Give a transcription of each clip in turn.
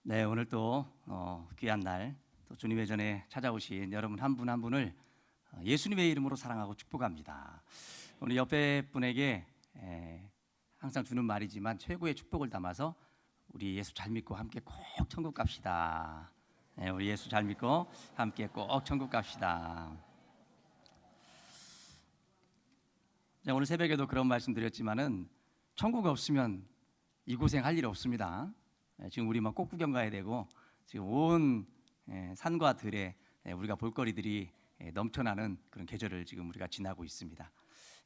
네, 오늘 또 귀한 날, 또 주님의 전에 찾아오신 여러분 한 분 한 분을 예수님의 이름으로 사랑하고 축복합니다. 오늘 옆에 분에게 항상 주는 말이지만 최고의 축복을 담아서 우리 예수 잘 믿고 함께 꼭 천국 갑시다. 네, 우리 예수 잘 믿고 함께 꼭 천국 갑시다. 네, 오늘 새벽에도 그런 말씀 드렸지만은 천국 없으면 이 고생 할 일 없습니다. 지금 우리 막 꽃구경 가야 되고 지금 온 산과 들에 우리가 볼거리들이 넘쳐나는 그런 계절을 지금 우리가 지나고 있습니다.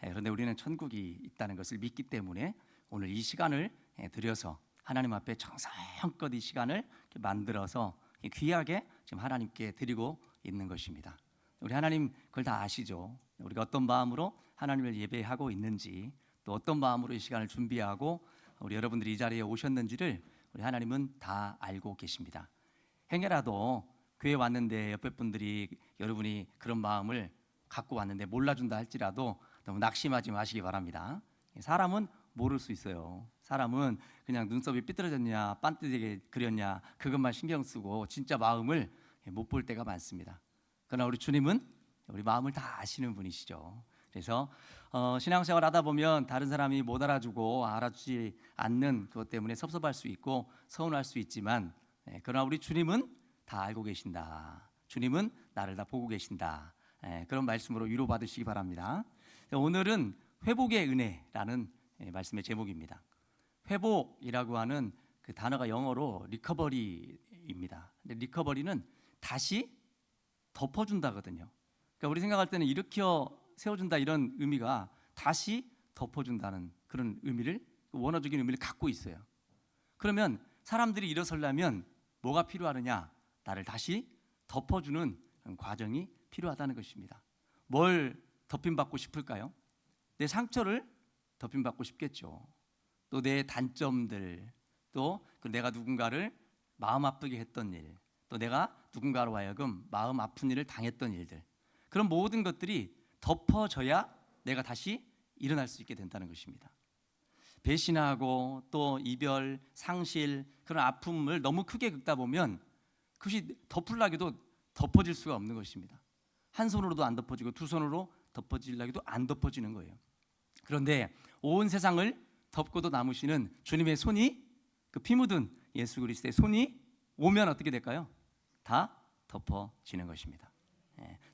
그런데 우리는 천국이 있다는 것을 믿기 때문에 오늘 이 시간을 들여서 하나님 앞에 정성껏 이 시간을 만들어서 귀하게 지금 하나님께 드리고 있는 것입니다. 우리 하나님 그걸 다 아시죠? 우리가 어떤 마음으로 하나님을 예배하고 있는지, 또 어떤 마음으로 이 시간을 준비하고 우리 여러분들이 이 자리에 오셨는지를 우리 하나님은 다 알고 계십니다. 행여라도 교회 왔는데 옆에 분들이 여러분이 그런 마음을 갖고 왔는데 몰라준다 할지라도 너무 낙심하지 마시기 바랍니다. 사람은 모를 수 있어요. 사람은 그냥 눈썹이 삐뚤어졌냐 반듯하게 그렸냐 그것만 신경 쓰고 진짜 마음을 못 볼 때가 많습니다. 그러나 우리 주님은 우리 마음을 다 아시는 분이시죠. 그래서 신앙생활 하다 보면 다른 사람이 못 알아주고 알아주지 않는 그것 때문에 섭섭할 수 있고 서운할 수 있지만, 그러나 우리 주님은 다 알고 계신다. 주님은 나를 다 보고 계신다. 그런 말씀으로 위로받으시기 바랍니다. 오늘은 회복의 은혜라는 말씀의 제목입니다. 회복이라고 하는 그 단어가 영어로 리커버리입니다. 근데 리커버리는 다시 덮어준다거든요. 그러니까 우리 생각할 때는 일으켜 세워준다 이런 의미가 다시 덮어준다는 그런 의미를, 원어적인 의미를 갖고 있어요. 그러면 사람들이 일어서려면 뭐가 필요하느냐? 나를 다시 덮어주는 과정이 필요하다는 것입니다. 뭘 덮임받고 싶을까요? 내 상처를 덮임받고 싶겠죠. 또 내 단점들, 또 내가 누군가를 마음 아프게 했던 일, 또 내가 누군가로 하여금 마음 아픈 일을 당했던 일들, 그런 모든 것들이 덮어져야 내가 다시 일어날 수 있게 된다는 것입니다. 배신하고 또 이별, 상실, 그런 아픔을 너무 크게 겪다 보면 그것이 덮으려고도 덮어질 수가 없는 것입니다. 한 손으로도 안 덮어지고 두 손으로 덮어지려고도 안 덮어지는 거예요. 그런데 온 세상을 덮고도 남으시는 주님의 손이, 그 피 묻은 예수 그리스도의 손이 오면 어떻게 될까요? 다 덮어지는 것입니다.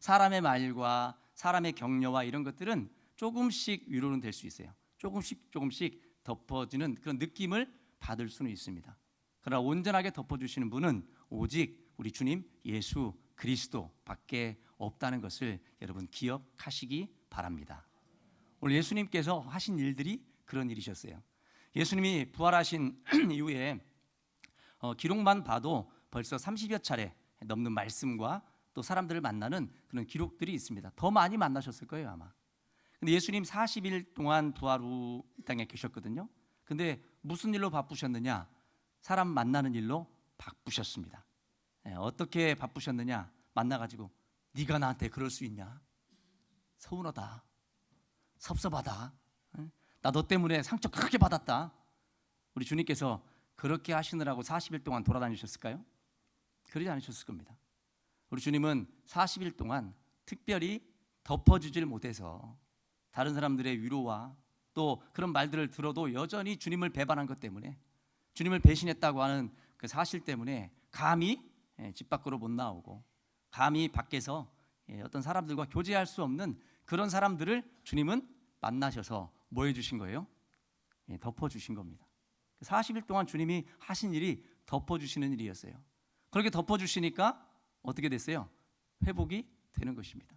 사람의 말과 사람의 격려와 이런 것들은 조금씩 위로는 될 수 있어요. 조금씩 덮어지는 그런 느낌을 받을 수는 있습니다. 그러나 온전하게 덮어주시는 분은 오직 우리 주님 예수 그리스도밖에 없다는 것을 여러분 기억하시기 바랍니다. 오늘 예수님께서 하신 일들이 그런 일이셨어요. 예수님이 부활하신 이후에 기록만 봐도 벌써 30여 차례 넘는 말씀과 또 사람들을 만나는 그런 기록들이 있습니다. 더 많이 만나셨을 거예요 아마. 근데 예수님 40일 동안 부활 후 이 땅에 계셨거든요. 근데 무슨 일로 바쁘셨느냐? 사람 만나는 일로 바쁘셨습니다. 어떻게 바쁘셨느냐? 만나가지고 네가 나한테 그럴 수 있냐? 서운하다, 섭섭하다, 나 너 때문에 상처 크게 받았다. 우리 주님께서 그렇게 하시느라고 40일 동안 돌아다니셨을까요? 그러지 않으셨을 겁니다. 우리 주님은 40일 동안 특별히 덮어주질 못해서 다른 사람들의 위로와 또 그런 말들을 들어도 여전히 주님을 배반한 것 때문에, 주님을 배신했다고 하는 그 사실 때문에 감히 집 밖으로 못 나오고, 감히 밖에서 어떤 사람들과 교제할 수 없는 그런 사람들을 주님은 만나셔서 뭐 해주신 거예요? 덮어주신 겁니다. 40일 동안 주님이 하신 일이 덮어주시는 일이었어요. 그렇게 덮어주시니까 어떻게 됐어요? 회복이 되는 것입니다.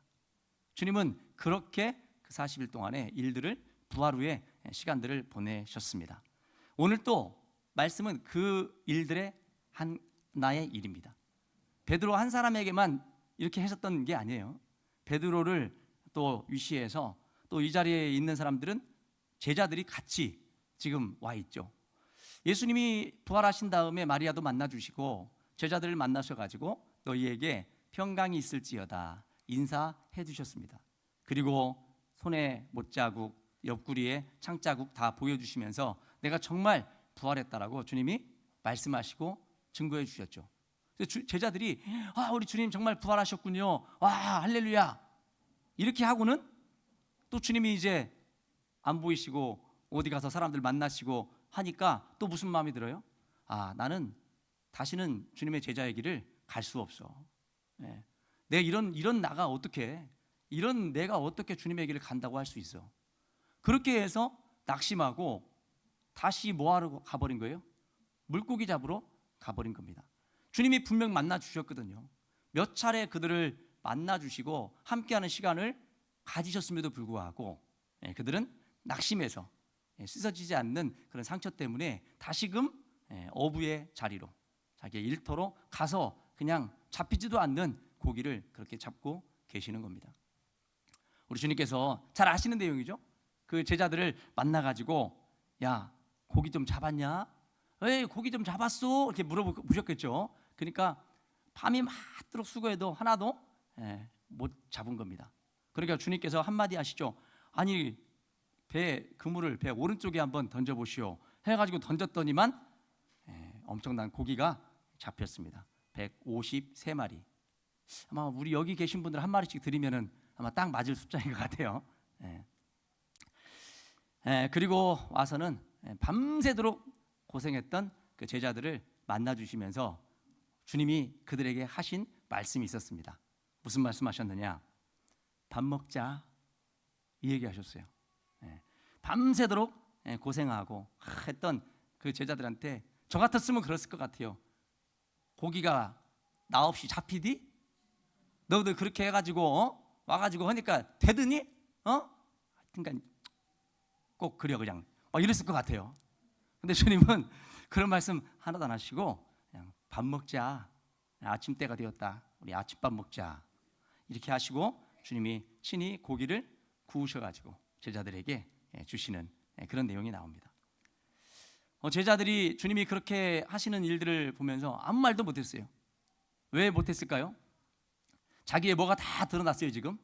주님은 그렇게 그 40일 동안의 일들을 부활 후의 시간들을 보내셨습니다. 오늘 또 말씀은 그 일들의 하나의 일입니다. 베드로 한 사람에게만 이렇게 하셨던 게 아니에요. 베드로를 또 위시해서 또 이 자리에 있는 사람들은 제자들이 같이 지금 와 있죠. 예수님이 부활하신 다음에 마리아도 만나주시고 제자들을 만나셔가지고 너희에게 평강이 있을지어다 인사해 주셨습니다. 그리고 손에 못자국, 옆구리에 창자국 다 보여주시면서 내가 정말 부활했다라고 주님이 말씀하시고 증거해 주셨죠. 그래서 제자들이 우리 주님 정말 부활하셨군요. 와, 할렐루야. 이렇게 하고는 또 주님이 이제 안 보이시고 어디 가서 사람들 만나시고 하니까 또 무슨 마음이 들어요? 나는 다시는 주님의 제자의 길을 갈 수 없어. 내 이런 나가 어떻게 이런 내가 어떻게 주님의 길을 간다고 할 수 있어? 그렇게 해서 낙심하고 다시 뭐하러 가버린 거예요? 물고기 잡으러 가버린 겁니다. 주님이 분명 만나 주셨거든요. 몇 차례 그들을 만나 주시고 함께하는 시간을 가지셨음에도 불구하고 그들은 낙심해서 씻어지지 않는 그런 상처 때문에 다시금 어부의 자리로 자기의 일터로 가서 그냥 잡히지도 않는 고기를 그렇게 잡고 계시는 겁니다. 우리 주님께서 잘 아시는 내용이죠. 그 제자들을 만나가지고 야, 고기 좀 잡았냐? 에이, 고기 좀 잡았어. 이렇게 물어보셨겠죠. 그러니까 밤이 맞도록 수고해도 하나도 못 잡은 겁니다. 그러니까 주님께서 한마디 하시죠. 아니, 그물을 배 오른쪽에 한번 던져보시오 해가지고 던졌더니만 엄청난 고기가 잡혔습니다. 153마리. 아마 우리 여기 계신 분들 한 마리씩 드리면은 아마 딱 맞을 숫자인 것 같아요. 그리고 와서는 밤새도록 고생했던 그 제자들을 만나 주시면서 주님이 그들에게 하신 말씀이 있었습니다. 무슨 말씀하셨느냐? 밥 먹자, 이 얘기하셨어요. 밤새도록 고생하고 했던 그 제자들한테 저 같았으면 그랬을 것 같아요. 고기가 나 없이 잡히디? 너도 그렇게 해가지고 와가지고 하니까 되더니? 하여튼간 꼭 그려 그냥 이랬을 것 같아요. 근데 주님은 그런 말씀 하나도 안 하시고 그냥 밥 먹자, 아침 때가 되었다, 우리 아침밥 먹자 이렇게 하시고 주님이 친히 고기를 구우셔가지고 제자들에게 주시는 그런 내용이 나옵니다. 제자들이 주님이 그렇게 하시는 일들을 보면서 아무 말도 못했어요. 왜 못했을까요? 자기의 뭐가 다 드러났어요. 지금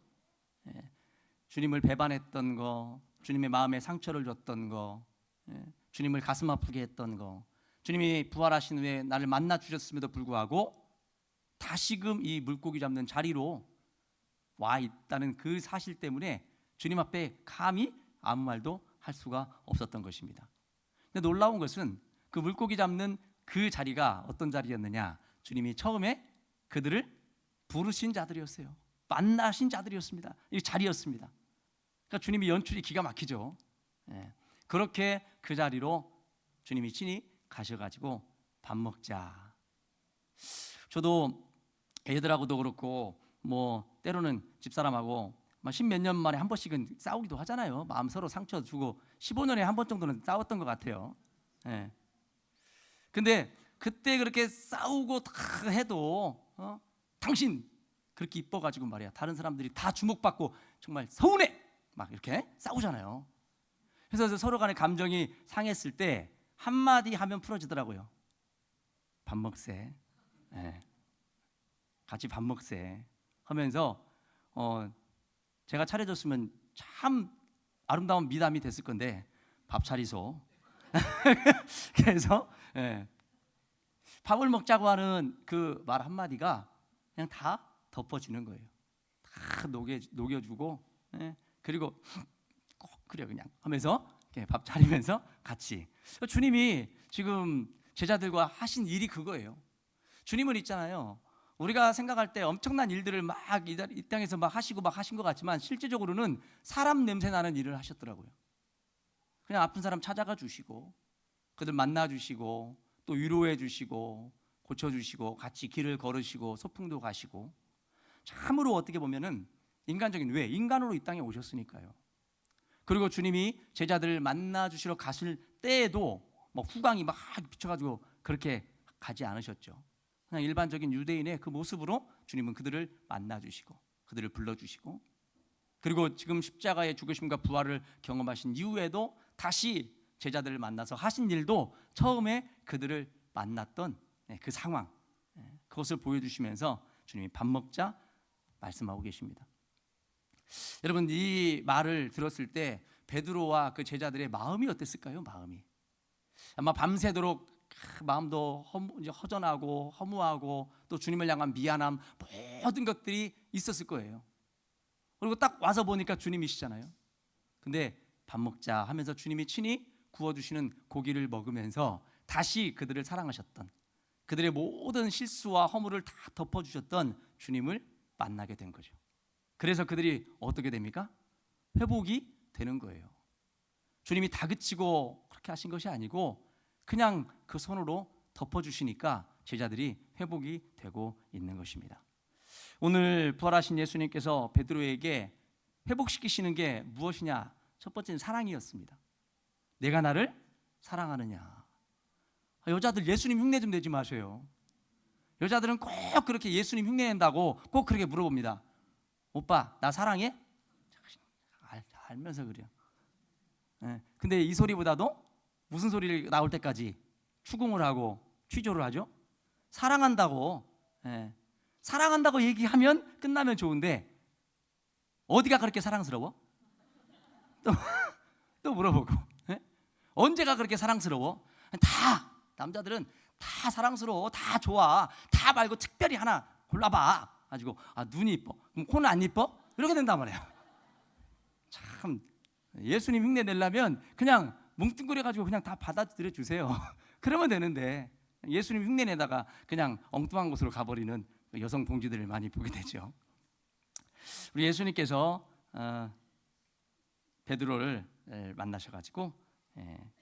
주님을 배반했던 거, 주님의 마음에 상처를 줬던 거, 주님을 가슴 아프게 했던 거, 주님이 부활하신 후에 나를 만나 주셨음에도 불구하고 다시금 이 물고기 잡는 자리로 와 있다는 그 사실 때문에 주님 앞에 감히 아무 말도 할 수가 없었던 것입니다. 근데 놀라운 것은 그 물고기 잡는 그 자리가 어떤 자리였느냐? 주님이 처음에 그들을 부르신 자들이었어요. 만나신 자들이었습니다. 이 자리였습니다. 그러니까 주님이 연출이 기가 막히죠. 그렇게 그 자리로 주님이 친히 가셔가지고 밥 먹자. 저도 애들하고도 그렇고 뭐 때로는 집사람하고 십몇 년 만에 한 번씩은 싸우기도 하잖아요. 마음 서로 상처 주고 15년에 한 번 정도는 싸웠던 것 같아요. 근데 그때 그렇게 싸우고 다 해도 당신 그렇게 이뻐가지고 말이야 다른 사람들이 다 주목받고 정말 서운해 막 이렇게 싸우잖아요. 그래서 서로 간의 감정이 상했을 때 한마디 하면 풀어지더라고요. 밥 먹세. 같이 밥 먹세 하면서 제가 차려줬으면 참 아름다운 미담이 됐을 건데 밥 차리소. 그래서 밥을 먹자고 하는 그 말 한마디가 그냥 다 덮어지는 거예요. 다 녹여주고 그리고 꼭 그래 그냥 하면서 밥 차리면서 같이 주님이 지금 제자들과 하신 일이 그거예요. 주님은 있잖아요. 우리가 생각할 때 엄청난 일들을 막 이 땅에서 막 하시고 막 하신 것 같지만 실제적으로는 사람 냄새 나는 일을 하셨더라고요. 그냥 아픈 사람 찾아가 주시고 그들 만나 주시고 또 위로해 주시고 고쳐 주시고 같이 길을 걸으시고 소풍도 가시고 참으로 어떻게 보면은 인간적인 왜 인간으로 이 땅에 오셨으니까요. 그리고 주님이 제자들을 만나 주시러 가실 때에도 뭐 후광이 막 비쳐가지고 그렇게 가지 않으셨죠. 그냥 일반적인 유대인의 그 모습으로 주님은 그들을 만나 주시고 그들을 불러 주시고 그리고 지금 십자가의 죽으심과 부활을 경험하신 이후에도 다시 제자들을 만나서 하신 일도 처음에 그들을 만났던 그 상황 그것을 보여주시면서 주님이 밥 먹자 말씀하고 계십니다. 여러분 이 말을 들었을 때 베드로와 그 제자들의 마음이 어땠을까요? 마음이 아마 밤새도록 마음도 이제 허전하고 허무하고 또 주님을 향한 미안함, 모든 것들이 있었을 거예요. 그리고 딱 와서 보니까 주님이시잖아요. 근데 밥 먹자 하면서 주님이 친히 구워주시는 고기를 먹으면서 다시 그들을 사랑하셨던, 그들의 모든 실수와 허물을 다 덮어주셨던 주님을 만나게 된 거죠. 그래서 그들이 어떻게 됩니까? 회복이 되는 거예요. 주님이 다그치고 그렇게 하신 것이 아니고 그냥 그 손으로 덮어주시니까 제자들이 회복이 되고 있는 것입니다. 오늘 부활하신 예수님께서 베드로에게 회복시키시는 게 무엇이냐? 첫 번째는 사랑이었습니다. 내가 나를 사랑하느냐? 여자들 예수님 흉내 좀 내지 마세요. 여자들은 꼭 그렇게 예수님 흉내 낸다고 꼭 그렇게 물어봅니다. 오빠 나 사랑해? 알면서 그래요. 근데 이 소리보다도 무슨 소리를 나올 때까지 추궁을 하고 취조를 하죠? 사랑한다고. 사랑한다고 얘기하면 끝나면 좋은데 어디가 그렇게 사랑스러워? 또 물어보고. 언제가 그렇게 사랑스러워? 다 남자들은 다 사랑스러워, 다 좋아, 다 말고 특별히 하나 골라봐 가지고 눈이 이뻐, 그럼 코는 안 이뻐? 이렇게 된단 말이야. 참 예수님 흉내 내려면 그냥 뭉뚱그려 가지고 그냥 다 받아들여 주세요. 그러면 되는데 예수님 흉내 내다가 그냥 엉뚱한 곳으로 가버리는 여성 동지들을 많이 보게 되죠. 우리 예수님께서 베드로를 만나셔가지고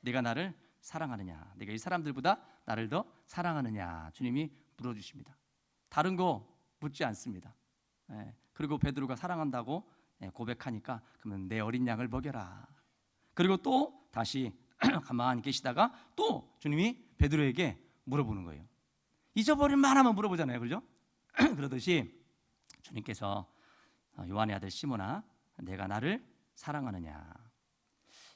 네가 나를 사랑하느냐, 네가 이 사람들보다 나를 더 사랑하느냐 주님이 물어주십니다. 다른 거 묻지 않습니다. 그리고 베드로가 사랑한다고 고백하니까 그러면 내 어린 양을 먹여라. 그리고 또 다시 가만히 계시다가 또 주님이 베드로에게 물어보는 거예요. 잊어버릴 만하면 물어보잖아요, 그렇죠? 그러듯이 주님께서 요한의 아들 시몬아, 내가 나를 사랑하느냐?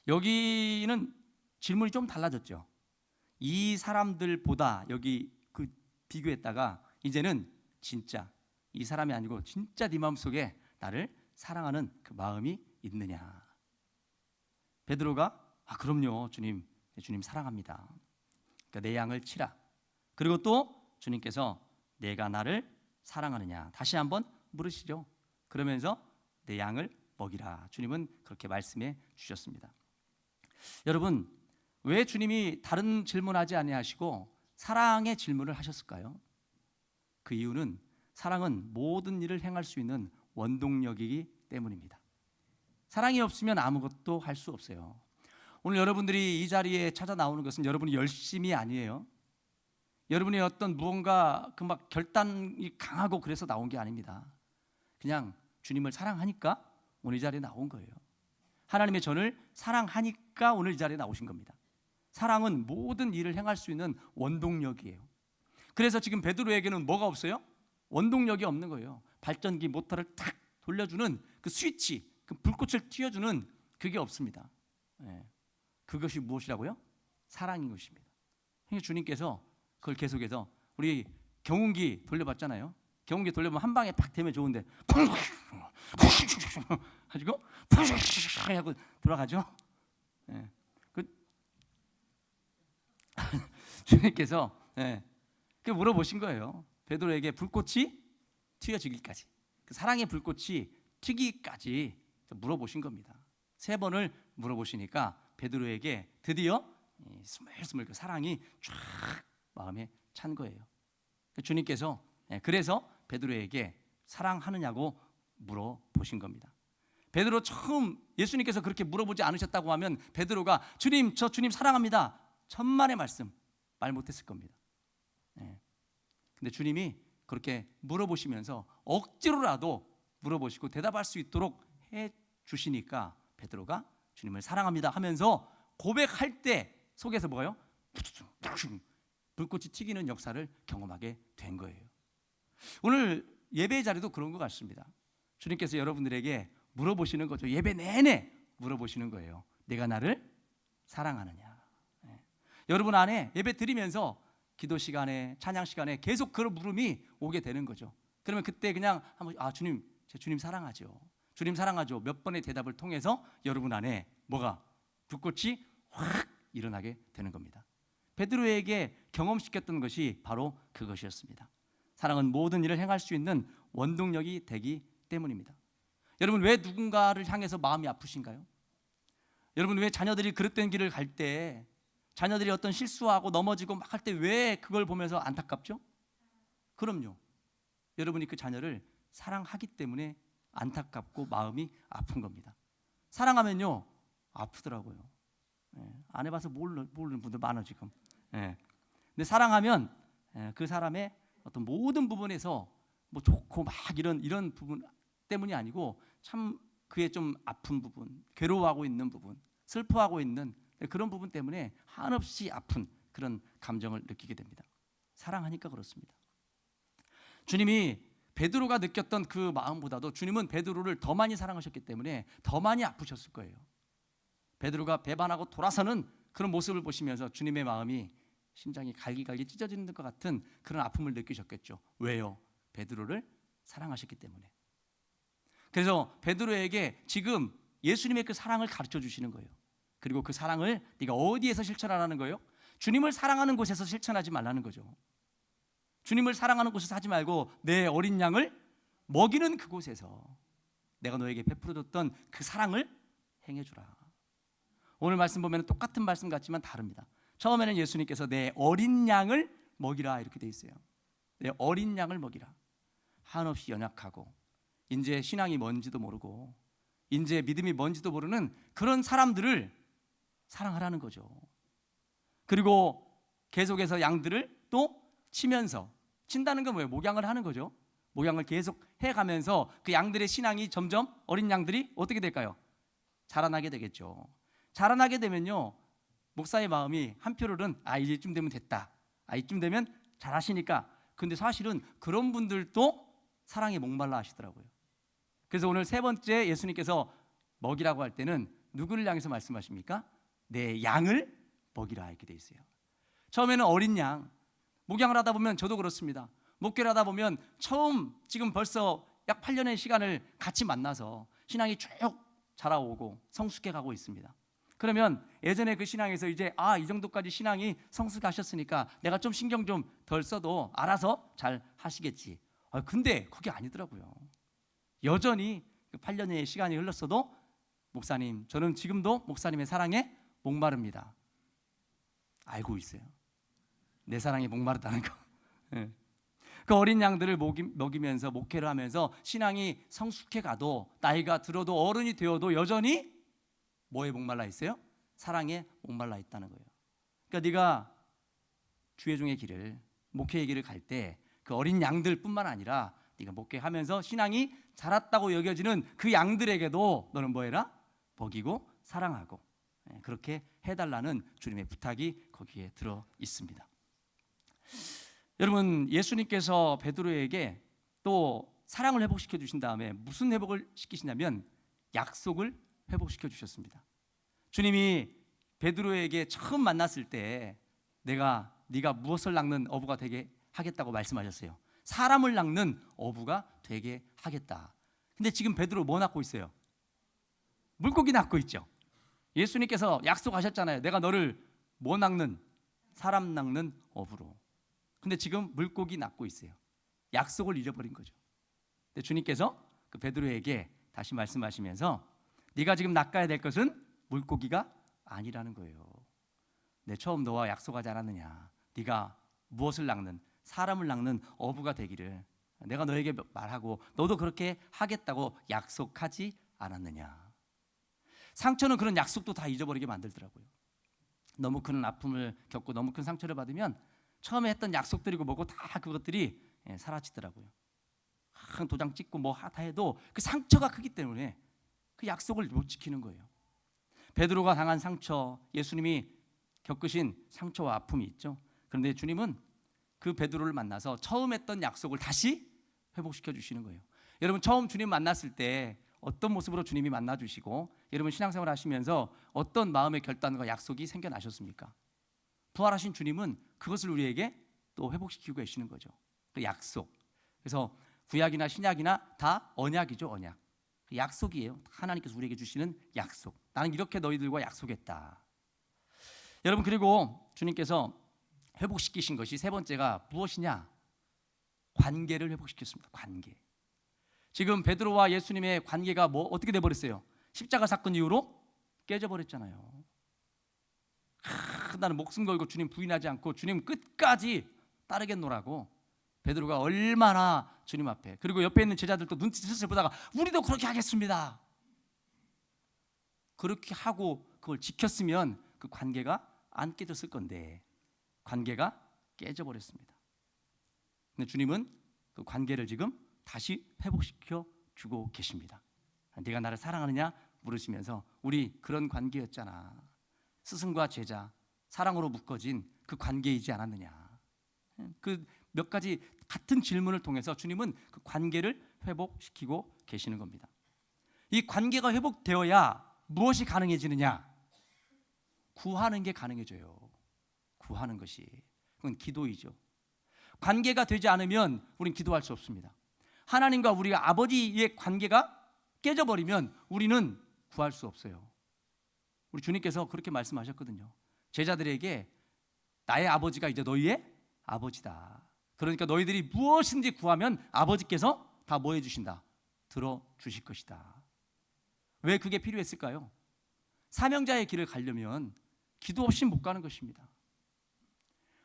여기는 질문이 좀 달라졌죠. 이 사람들보다 여기 그 비교했다가 이제는 진짜 이 사람이 아니고 진짜 네 마음속에 나를 사랑하는 그 마음이 있느냐? 베드로가 그럼요 주님, 주님 사랑합니다. 그러니까 내 양을 치라. 그리고 또 주님께서 내가 나를 사랑하느냐 다시 한번 물으시죠. 그러면서 내 양을 먹이라. 주님은 그렇게 말씀해 주셨습니다. 여러분, 왜 주님이 다른 질문하지 아니하시고 사랑의 질문을 하셨을까요? 그 이유는 사랑은 모든 일을 행할 수 있는 원동력이기 때문입니다. 사랑이 없으면 아무것도 할 수 없어요. 오늘 여러분들이 이 자리에 찾아 나오는 것은 여러분이 열심이 아니에요. 여러분의 어떤 무언가 그 막 결단이 강하고 그래서 나온 게 아닙니다. 그냥 주님을 사랑하니까 오늘 이 자리에 나온 거예요. 하나님의 전을 사랑하니까 오늘 이 자리에 나오신 겁니다. 사랑은 모든 일을 행할 수 있는 원동력이에요. 그래서 지금 베드로에게는 뭐가 없어요? 원동력이 없는 거예요. 발전기 모터를 탁 돌려주는 그 스위치, 그 불꽃을 튀어주는 그게 없습니다. 그것이 무엇이라고요? 사랑인 것입니다. 주님께서 그걸 계속해서 우리 경운기 돌려봤잖아요. 경운기 돌려보면 한 방에 팍 되면 좋은데 가지고 하고 돌아가죠. 주님께서 그 물어보신 거예요. 베드로에게 불꽃이 튀어지기까지, 그 사랑의 불꽃이 튀기기까지 물어보신 겁니다. 3번을 물어보시니까 베드로에게 드디어 스물스물 그 사랑이 쫙 마음에 찬 거예요. 주님께서 그래서 베드로에게 사랑하느냐고 물어보신 겁니다. 베드로 처음 예수님께서 그렇게 물어보지 않으셨다고 하면 베드로가 주님, 저 주님 사랑합니다, 천만의 말씀 말 못했을 겁니다. 근데 주님이 그렇게 물어보시면서 억지로라도 물어보시고 대답할 수 있도록 해 주시니까 베드로가 주님을 사랑합니다 하면서 고백할 때 속에서 뭐예요? 불꽃이 튀기는 역사를 경험하게 된 거예요. 오늘 예배 자리도 그런 것 같습니다. 주님께서 여러분들에게 물어보시는 거죠. 예배 내내 물어보시는 거예요. 내가 나를 사랑하느냐? 여러분 안에 예배 드리면서 기도 시간에 찬양 시간에 계속 그런 물음이 오게 되는 거죠. 그러면 그때 그냥 한번 주님, 제 주님 사랑하죠. 주님 사랑하죠. 몇 번의 대답을 통해서 여러분 안에 뭐가 불꽃이 확 일어나게 되는 겁니다. 베드로에게 경험시켰던 것이 바로 그것이었습니다. 사랑은 모든 일을 행할 수 있는 원동력이 되기 때문입니다. 여러분, 왜 누군가를 향해서 마음이 아프신가요? 여러분, 왜 자녀들이 그릇된 길을 갈 때, 자녀들이 어떤 실수하고 넘어지고 막 할 때 왜 그걸 보면서 안타깝죠? 그럼요, 여러분이 그 자녀를 사랑하기 때문에 안타깝고 마음이 아픈 겁니다. 사랑하면요 아프더라고요. 안 해봐서 모르는 분들 많아 지금. 근데 사랑하면 그 사람의 어떤 모든 부분에서 뭐 좋고 막 이런 부분 때문이 아니고 참 그의 좀 아픈 부분, 괴로워하고 있는 부분, 슬퍼하고 있는 그런 부분 때문에 한없이 아픈 그런 감정을 느끼게 됩니다. 사랑하니까 그렇습니다. 주님이 베드로가 느꼈던 그 마음보다도 주님은 베드로를 더 많이 사랑하셨기 때문에 더 많이 아프셨을 거예요. 베드로가 배반하고 돌아서는 그런 모습을 보시면서 주님의 마음이 심장이 갈기갈기 찢어지는 것 같은 그런 아픔을 느끼셨겠죠. 왜요? 베드로를 사랑하셨기 때문에. 그래서 베드로에게 지금 예수님의 그 사랑을 가르쳐 주시는 거예요. 그리고 그 사랑을 네가 어디에서 실천하라는 거예요? 주님을 사랑하는 곳에서 실천하지 말라는 거죠. 주님을 사랑하는 곳에서 하지 말고 내 어린 양을 먹이는 그곳에서 내가 너에게 베풀어줬던 그 사랑을 행해주라. 오늘 말씀 보면 똑같은 말씀 같지만 다릅니다. 처음에는 예수님께서 내 어린 양을 먹이라 이렇게 돼 있어요. 내 어린 양을 먹이라. 한없이 연약하고 이제 신앙이 뭔지도 모르고 이제 믿음이 뭔지도 모르는 그런 사람들을 사랑하라는 거죠. 그리고 계속해서 양들을 또 치면서, 친다는 건 뭐예요? 목양을 하는 거죠. 목양을 계속 해가면서 그 양들의 신앙이 점점 어린 양들이 어떻게 될까요? 자라나게 되겠죠. 자라나게 되면요 목사의 마음이 한편으로는 이제쯤 되면 됐다, 이쯤 되면 잘하시니까. 근데 사실은 그런 분들도 사랑에 목말라 하시더라고요. 그래서 오늘 세 번째 예수님께서 먹이라고 할 때는 누구를 향해서 말씀하십니까? 내 양을 먹이라 이렇게 돼 있어요. 처음에는 어린 양, 목양을 하다 보면 저도 그렇습니다. 목회를 하다 보면 처음 지금 벌써 약 8년의 시간을 같이 만나서 신앙이 쭉 자라오고 성숙해 가고 있습니다. 그러면 예전에 그 신앙에서 이제 이 정도까지 신앙이 성숙하셨으니까 내가 좀 신경 좀 덜 써도 알아서 잘 하시겠지. 근데 그게 아니더라고요. 여전히 그 8년의 시간이 흘렀어도 목사님, 저는 지금도 목사님의 사랑에 목마릅니다. 알고 있어요. 내 사랑에 목마르다는 거. 그 어린 양들을 먹이면서 목회를 하면서 신앙이 성숙해 가도 나이가 들어도 어른이 되어도 여전히 뭐에 목말라 있어요? 사랑에 목말라 있다는 거예요. 그러니까 네가 주의 길을, 목회의 길을 갈 때 그 어린 양들뿐만 아니라 네가 목회하면서 신앙이 자랐다고 여겨지는 그 양들에게도 너는 뭐 해라? 먹이고 사랑하고 그렇게 해달라는 주님의 부탁이 거기에 들어 있습니다. 여러분, 예수님께서 베드로에게 또 사랑을 회복시켜 주신 다음에 무슨 회복을 시키시냐면 약속을 회복시켜 주셨습니다. 주님이 베드로에게 처음 만났을 때 네가 무엇을 낚는 어부가 되게 하겠다고 말씀하셨어요. 사람을 낚는 어부가 되게 하겠다. 근데 지금 베드로 뭐 낚고 있어요? 물고기 낚고 있죠. 예수님께서 약속하셨잖아요. 내가 너를 뭐 낚는? 사람 낚는 어부로. 근데 지금 물고기 낚고 있어요. 약속을 잊어버린 거죠. 근데 주님께서 그 베드로에게 다시 말씀하시면서 네가 지금 낚아야 될 것은 물고기가 아니라는 거예요. 내 처음 너와 약속하지 않았느냐? 네가 무엇을 낚는? 사람을 낚는 어부가 되기를 내가 너에게 말하고 너도 그렇게 하겠다고 약속하지 않았느냐? 상처는 그런 약속도 다 잊어버리게 만들더라고요. 너무 큰 아픔을 겪고 너무 큰 상처를 받으면 처음에 했던 약속들이고 뭐고 다 그것들이 사라지더라고요. 큰 도장 찍고 뭐 하다 해도 그 상처가 크기 때문에 그 약속을 못 지키는 거예요. 베드로가 당한 상처, 예수님이 겪으신 상처와 아픔이 있죠. 그런데 주님은 그 베드로를 만나서 처음 했던 약속을 다시 회복시켜 주시는 거예요. 여러분, 처음 주님 만났을 때 어떤 모습으로 주님이 만나 주시고 여러분 신앙생활 하시면서 어떤 마음의 결단과 약속이 생겨나셨습니까? 부활하신 주님은 그것을 우리에게 또 회복시키고 계시는 거죠. 그 약속. 그래서 구약이나 신약이나 다 언약이죠, 언약. 그 약속이에요. 하나님께서 우리에게 주시는 약속. 나는 이렇게 너희들과 약속했다. 여러분, 그리고 주님께서 회복시키신 것이 세 번째가 무엇이냐? 관계를 회복시켰습니다. 관계. 지금 베드로와 예수님의 관계가 어떻게 돼 버렸어요? 십자가 사건 이후로 깨져 버렸잖아요. 나는 목숨 걸고 주님 부인하지 않고 주님 끝까지 따르겠노라고 베드로가 얼마나 주님 앞에, 그리고 옆에 있는 제자들도 눈치를 보다가 우리도 그렇게 하겠습니다. 그렇게 하고 그걸 지켰으면 그 관계가 안 깨졌을 건데 관계가 깨져 버렸습니다. 근데 주님은 그 관계를 지금 다시 회복시켜 주고 계십니다. 네가 나를 사랑하느냐 물으시면서 우리 그런 관계였잖아. 스승과 제자, 사랑으로 묶어진 그 관계이지 않았느냐. 그 몇 가지 같은 질문을 통해서 주님은 그 관계를 회복시키고 계시는 겁니다. 이 관계가 회복되어야 무엇이 가능해지느냐? 구하는 게 가능해져요. 구하는 것이. 그건 기도이죠. 관계가 되지 않으면 우린 기도할 수 없습니다. 하나님과 우리가 아버지의 관계가 깨져버리면 우리는 구할 수 없어요. 우리 주님께서 그렇게 말씀하셨거든요. 제자들에게 나의 아버지가 이제 너희의 아버지다. 그러니까 너희들이 무엇인지 구하면 아버지께서 다 뭐 해주신다? 들어주실 것이다. 왜 그게 필요했을까요? 사명자의 길을 가려면 기도 없이 못 가는 것입니다.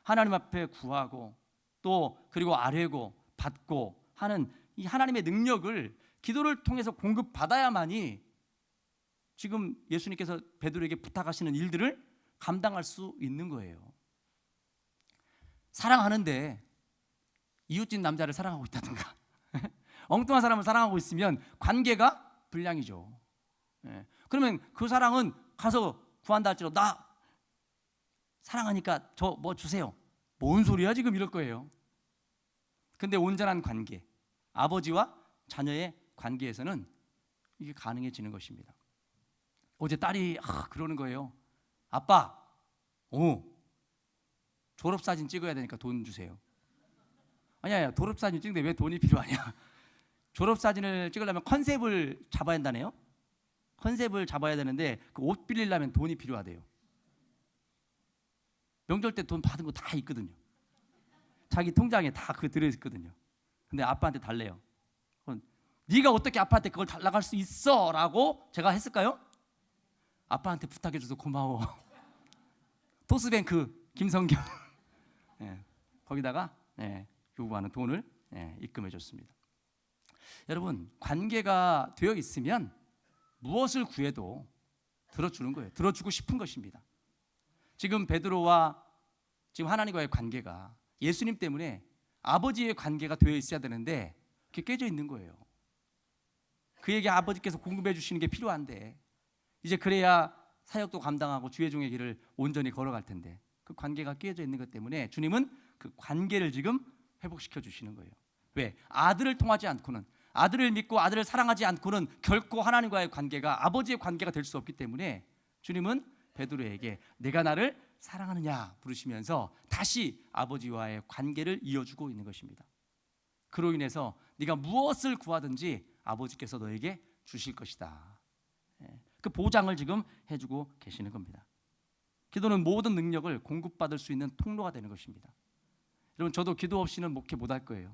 하나님 앞에 구하고 또 그리고 아뢰고 받고 하는 이 하나님의 능력을 기도를 통해서 공급받아야만이 지금 예수님께서 베드로에게 부탁하시는 일들을 감당할 수 있는 거예요. 사랑하는데 이웃집 남자를 사랑하고 있다든가 엉뚱한 사람을 사랑하고 있으면 관계가 불량이죠. 그러면 그 사랑은 가서 구한다 할지라도 나 사랑하니까 저 뭐 주세요. 뭔 소리야 지금 이럴 거예요. 근데 온전한 관계, 아버지와 자녀의 관계에서는 이게 가능해지는 것입니다. 어제 딸이 그러는 거예요. 아빠, 졸업사진 찍어야 되니까 돈 주세요. 아니야, 졸업사진 찍는데 왜 돈이 필요하냐? 졸업사진을 찍으려면 컨셉을 잡아야 한다네요. 컨셉을 잡아야 되는데 그 옷 빌리려면 돈이 필요하대요. 명절 때 돈 받은 거 다 있거든요. 자기 통장에 다 그 들어있거든요. 근데 아빠한테 달래요. 네가 어떻게 아빠한테 그걸 달라갈 수 있어? 라고 제가 했을까요? 아빠한테 부탁해줘서 고마워. 토스뱅크 김성경 거기다가 요구하는 돈을 입금해줬습니다. 여러분, 관계가 되어 있으면 무엇을 구해도 들어주는 거예요. 들어주고 싶은 것입니다. 지금 베드로와 지금 하나님과의 관계가 예수님 때문에 아버지의 관계가 되어 있어야 되는데 그게 깨져 있는 거예요. 그에게 아버지께서 공급해 주시는 게 필요한데 이제 그래야 사역도 감당하고 주의 종의 길을 온전히 걸어갈 텐데 그 관계가 깨져 있는 것 때문에 주님은 그 관계를 지금 회복시켜 주시는 거예요. 왜? 아들을 통하지 않고는, 아들을 믿고 아들을 사랑하지 않고는 결코 하나님과의 관계가 아버지의 관계가 될 수 없기 때문에 주님은 베드로에게 내가 나를 사랑하느냐 부르시면서 다시 아버지와의 관계를 이어주고 있는 것입니다. 그로 인해서 네가 무엇을 구하든지 아버지께서 너에게 주실 것이다. 그 보장을 지금 해주고 계시는 겁니다. 기도는 모든 능력을 공급받을 수 있는 통로가 되는 것입니다. 여러분, 저도 기도 없이는 목회 못할 거예요.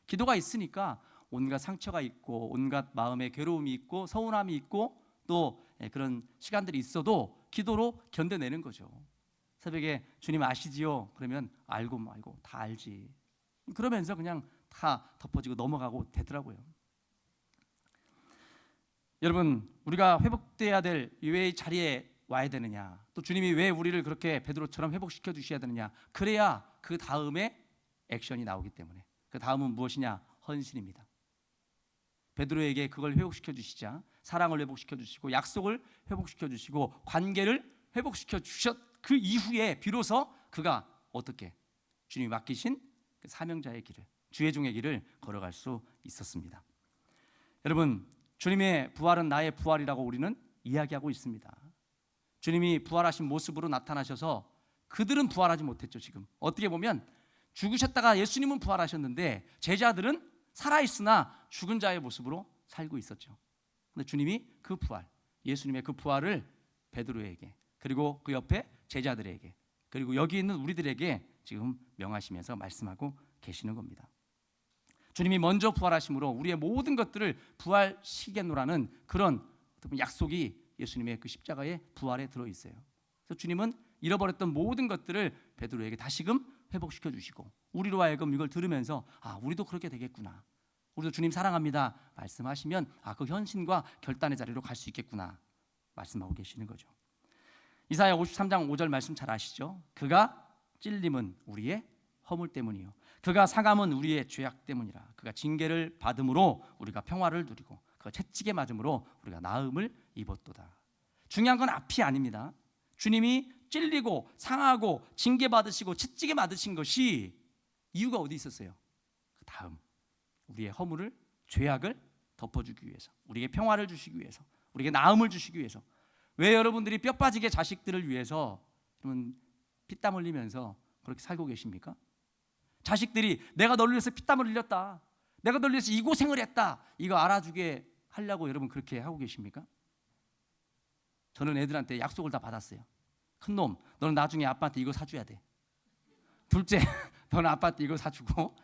기도가 있으니까 온갖 상처가 있고 온갖 마음의 괴로움이 있고 서운함이 있고 또 그런 시간들이 있어도 기도로 견뎌내는 거죠. 새벽에 주님 아시지요? 그러면 알고 말고 다 알지. 그러면서 그냥 다 덮어지고 넘어가고 되더라고요. 여러분, 우리가 회복돼야 될 왜 자리에 와야 되느냐, 또 주님이 왜 우리를 그렇게 베드로처럼 회복시켜 주셔야 되느냐, 그래야 그 다음에 액션이 나오기 때문에. 그 다음은 무엇이냐? 헌신입니다. 베드로에게 그걸 회복시켜 주시자 사랑을 회복시켜 주시고 약속을 회복시켜 주시고 관계를 회복시켜 주셨. 그 이후에 비로소 그가 어떻게 주님이 맡기신 그 사명자의 길을, 주의 종의 길을 걸어갈 수 있었습니다. 여러분, 주님의 부활은 나의 부활이라고 우리는 이야기하고 있습니다. 주님이 부활하신 모습으로 나타나셔서 그들은 부활하지 못했죠. 지금 어떻게 보면 죽으셨다가 예수님은 부활하셨는데 제자들은 살아있으나 죽은 자의 모습으로 살고 있었죠. 그런데 주님이 그 부활, 예수님의 그 부활을 베드로에게, 그리고 그 옆에 제자들에게, 그리고 여기 있는 우리들에게 지금 명하시면서 말씀하고 계시는 겁니다. 주님이 먼저 부활하심으로 우리의 모든 것들을 부활시키겠노라는 그런 약속이 예수님의 그 십자가의 부활에 들어있어요. 그래서 주님은 잃어버렸던 모든 것들을 베드로에게 다시금 회복시켜 주시고 우리로 하여금 이걸 들으면서 우리도 그렇게 되겠구나, 우리도 주님 사랑합니다 말씀하시면 그 현신과 결단의 자리로 갈 수 있겠구나 말씀하고 계시는 거죠. 이사야 53장 5절 말씀 잘 아시죠? 그가 찔림은 우리의 허물 때문이요 그가 상함은 우리의 죄악 때문이라. 그가 징계를 받음으로 우리가 평화를 누리고 그가 채찍에 맞음으로 우리가 나음을 입었도다. 중요한 건 앞이 아닙니다. 주님이 찔리고 상하고 징계받으시고 채찍에 맞으신 것이 이유가 어디 있었어요? 그 다음 우리의 허물을, 죄악을 덮어주기 위해서, 우리에게 평화를 주시기 위해서, 우리에게 나음을 주시기 위해서. 왜 여러분들이 뼈 빠지게 자식들을 위해서 여러분 피땀 흘리면서 그렇게 살고 계십니까? 자식들이 내가 너를 위해서 피땀을 흘렸다, 내가 너를 위해서 이 고생을 했다, 이거 알아주게 하려고 여러분 그렇게 하고 계십니까? 저는 애들한테 약속을 다 받았어요. 큰놈, 너는 나중에 아빠한테 이거 사줘야 돼. 둘째, 너는 아빠한테 이거 사주고,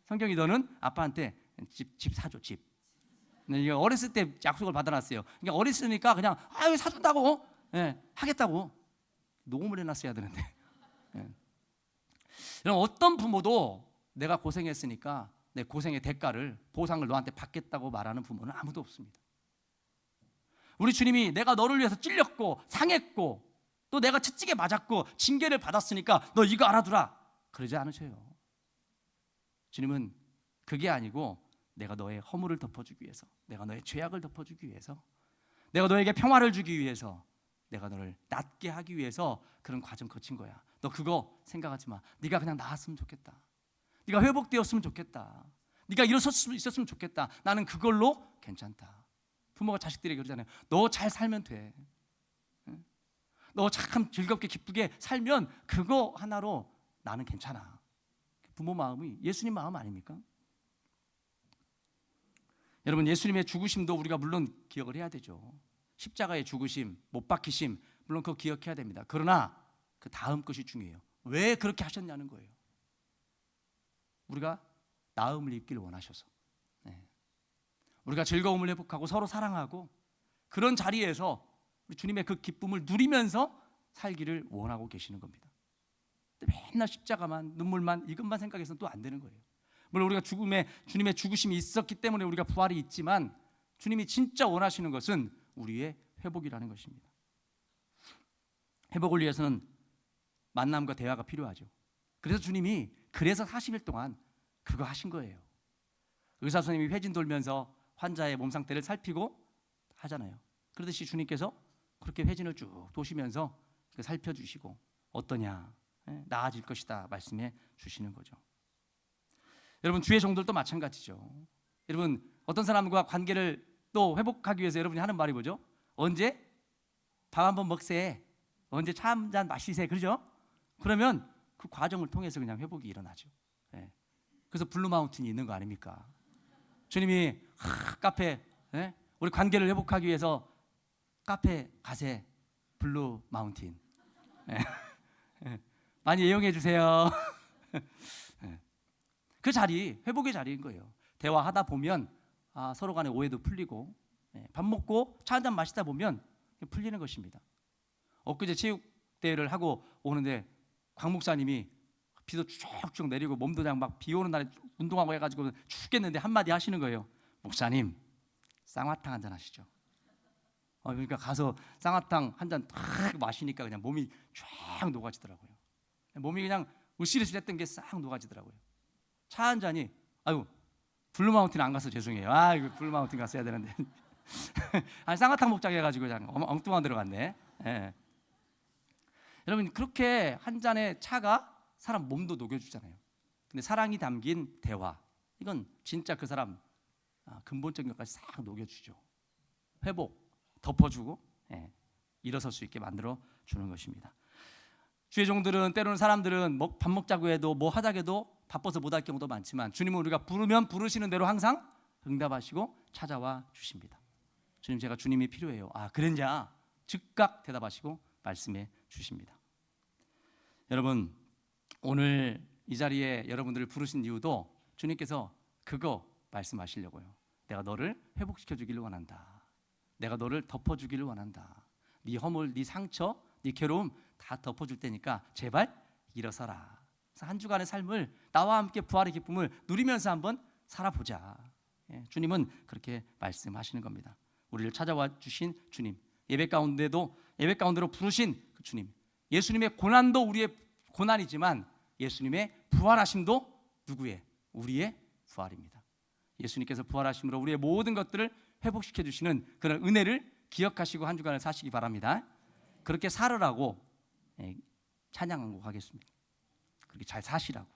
성경이 너는 아빠한테 집 사줘, 집. 이게 어렸을 때 약속을 받아놨어요. 그러니까 어렸으니까 그냥 사준다고, 하겠다고 녹음을 해놨어야 되는데. 여러분 어떤 부모도 내가 고생했으니까 내 고생의 대가를, 보상을 너한테 받겠다고 말하는 부모는 아무도 없습니다. 우리 주님이 내가 너를 위해서 찔렸고 상했고 또 내가 채찍에 맞았고 징계를 받았으니까 너 이거 알아두라 그러지 않으셔요. 주님은 그게 아니고 내가 너의 허물을 덮어주기 위해서, 내가 너의 죄악을 덮어주기 위해서, 내가 너에게 평화를 주기 위해서, 내가 너를 낫게 하기 위해서 그런 과정 거친 거야. 너 그거 생각하지 마. 네가 그냥 나았으면 좋겠다, 네가 회복되었으면 좋겠다, 네가 일어설 수 있었으면 좋겠다, 나는 그걸로 괜찮다. 부모가 자식들에게 그러잖아요. 너 잘 살면 돼, 너 참 즐겁게 기쁘게 살면 그거 하나로 나는 괜찮아. 부모 마음이 예수님 마음 아닙니까? 여러분 예수님의 죽으심도 우리가 물론 기억을 해야 되죠. 십자가의 죽으심, 못 박히심 물론 그거 기억해야 됩니다. 그러나 그 다음 것이 중요해요. 왜 그렇게 하셨냐는 거예요. 우리가 나음을 입기를 원하셔서, 우리가 즐거움을 회복하고 서로 사랑하고 그런 자리에서 우리 주님의 그 기쁨을 누리면서 살기를 원하고 계시는 겁니다. 맨날 십자가만, 눈물만, 이것만 생각해서는 또 안 되는 거예요. 물론 우리가 주님의 죽으심이 있었기 때문에 우리가 부활이 있지만 주님이 진짜 원하시는 것은 우리의 회복이라는 것입니다. 회복을 위해서는 만남과 대화가 필요하죠. 그래서 주님이 40일 동안 그거 하신 거예요. 의사 선생님이 회진 돌면서 환자의 몸 상태를 살피고 하잖아요. 그러듯이 주님께서 그렇게 회진을 쭉 도시면서 살펴주시고 어떠냐, 나아질 것이다 말씀해 주시는 거죠. 여러분 주의 종들도 마찬가지죠. 여러분 어떤 사람과 관계를 또 회복하기 위해서 여러분이 하는 말이 뭐죠? 언제 밥 한번 먹세, 언제 차 한 잔 마시세, 그러죠? 그러면 그 과정을 통해서 그냥 회복이 일어나죠. 그래서 블루 마운틴이 있는 거 아닙니까? 주님이 카페, 우리 관계를 회복하기 위해서 카페 가세, 블루 마운틴. 많이 이용해 주세요. 그 자리, 회복의 자리인 거예요. 대화하다 보면 서로 간의 오해도 풀리고, 밥 먹고 차 한잔 마시다 보면 풀리는 것입니다. 엊그제 체육대회를 하고 오는데 곽 목사님이 비도 쭉쭉 내리고 몸도 그냥 막 비 오는 날에 운동하고 해가지고 죽겠는데 한마디 하시는 거예요. 목사님 쌍화탕 한잔 하시죠. 그러니까 가서 쌍화탕 한잔 탁 마시니까 그냥 몸이 쫙 녹아지더라고요. 몸이 그냥 으실으실했던 게 싹 녹아지더라고요. 차 한 잔이 블루 마운틴 안 가서 죄송해요. 이거 블루 마운틴 갔어야 되는데 쌍화탕 먹자고 해가지고 그냥 엉뚱한 데로 갔네. 여러분 그렇게 한 잔의 차가 사람 몸도 녹여주잖아요. 근데 사랑이 담긴 대화, 이건 진짜 그 사람 근본적인 것까지 싹 녹여주죠. 회복, 덮어주고 일어설 수 있게 만들어 주는 것입니다. 주의 종들은 때로는 사람들은 밥 먹자고 해도 뭐 하자고 해도 바빠서 못할 경우도 많지만 주님은 우리가 부르면 부르시는 대로 항상 응답하시고 찾아와 주십니다. 주님 제가 주님이 필요해요. 그랬냐? 즉각 대답하시고 말씀해 주십니다. 여러분 오늘 이 자리에 여러분들을 부르신 이유도 주님께서 그거 말씀하시려고요. 내가 너를 회복시켜 주기를 원한다. 내가 너를 덮어주기를 원한다. 네 허물, 네 상처, 네 괴로움 다 덮어줄 테니까 제발 일어서라. 그래서 한 주간의 삶을 나와 함께 부활의 기쁨을 누리면서 한번 살아보자. 주님은 그렇게 말씀하시는 겁니다. 우리를 찾아와 주신 주님, 예배 가운데로 부르신 그 주님, 예수님의 고난도 우리의 고난이지만 예수님의 부활하심도 누구의? 우리의 부활입니다. 예수님께서 부활하심으로 우리의 모든 것들을 회복시켜 주시는 그런 은혜를 기억하시고 한 주간을 사시기 바랍니다. 그렇게 살으라고 찬양 한 곡 하겠습니다. 그렇게 잘 사시라고.